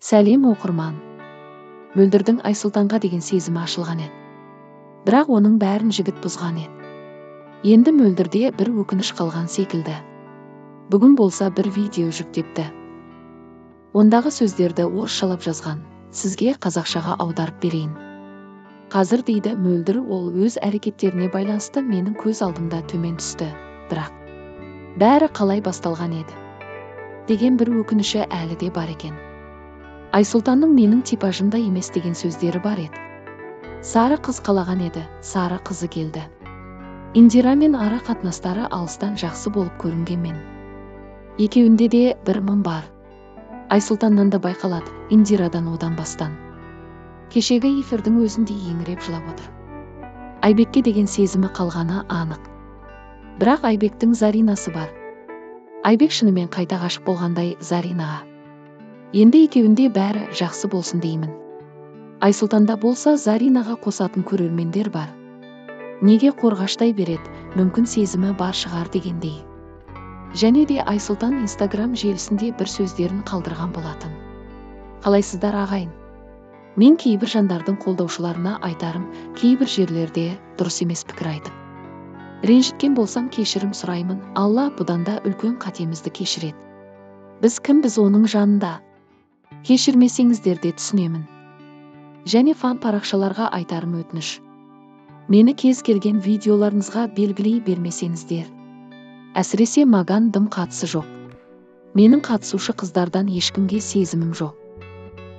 Сәлем оқырман. Мөлдірдің Айсұлтанға деген сезімі ашылған еді. Бірақ оның бәрін жігіт бұзған еді. Енді Мөлдірде бір өкініш қалған секілді. Бүгін болса бір видео жүктепті. Ондағы сөздерді орысшалап жазған. Сізге қазақшаға аударып берейін. Қазір дейді Мөлдір, ол өз әрекеттеріне байланысты менің көз алдымда төмен түсті. Бірақ бәрі қалай басталған еді деген бір өкініші әлі де бар екен. Айсұлтанның менің типажымда емес деген сөздері бар еді. Сары қыз қалаған еді, сары қызы келді. Индирамен ара қатынастары алыстан жақсы болып көрінгенмен. Екеуінде де бір мың бар. Айсұлтаннан да байқалады, Индирадан одан бастан. Кешегі эфирдің өзінде еңіреп жылап отыр. Айбекке деген сезімі қалғаны анық. Бірақ Айбектің Заринасы бар. Айбек шынымен қайта ғашық болғандай Заринаға. Енді екеуінде бәрі жақсы болсын деймін. Айсұлтанда болса Заринаға қосатын көрермендер бар. Неге қорғаштай береді, мүмкін сезімі бар шығар дегендей. Және де Айсұлтан Инстаграм желісінде бір сөздерін қалдырған болатын. Қалайсыздар ағайын? Мен кейбір жандардың қолдаушыларына айтарым, кейбір жерлерде дұрыс емес пікір айтып ренжіткен болсам кешірім сұраймын. Алла бұдан да үлкен қатемізді кешіреді. Біз кімбіз оның жанында? Кешірмесеңіздер де түсінемін. Және фан парақшаларға айтарым өтініш. Мені кез келген видеоларыңызға белгілей бермесеңіздер. Әсіресе маған дым қатысы жоқ. Менің қатысушы қыздардан ешкімге сезімім жоқ.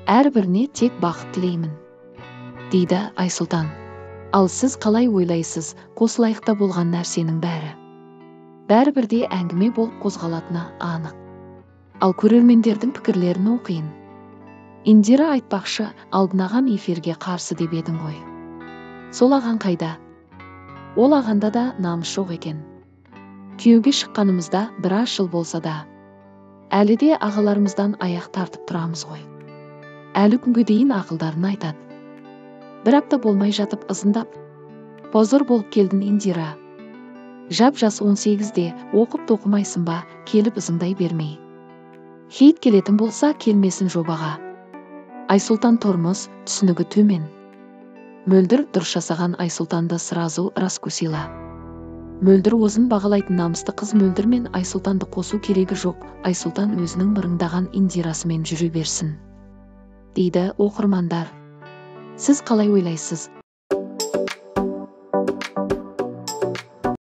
Әрбіріне тек бақыт тілеймін, дейді Айсұлтан. Ал сіз қалай ойлайсыз, қосылайықта болған нәрсенің бәрі бәрібірде әңгіме болып қозғалатыны анық. Ал көрермендердің пікірлерін оқиын. Индира айтпақшы, Алдын ағам эфирге қарсы деп едің ғой. Сол аған қайда? Ол ағанда да намыс жоқ екен. Күйеуге шыққанымызда біраз жыл болса да, әлі де ағаларымыздан аяқ тартып тұрамыз ғой. Әлі күнге дейін ақылдарын айтады. Бір апта болмай жатып ызындап, позор болып келдің Индира. Жап-жас 18-де оқып тоқымайсың ба, келіп ызыңдай бермей. Хейт келетін болса келмесін жобаға. Айсұлтан тұрмыс, түсінігі төмен. Мөлдір дұрыс жасаған, Айсұлтанды сразу рас көсила. Мөлдір озын бағалайтын намысты қыз. Мөлдір мен Айсұлтанды қосу керегі жоқ. Айсұлтан өзінің мырыңдаған Индирасымен жүре берсін, дейді оқырмандар. Сіз қалай ойлайсыз?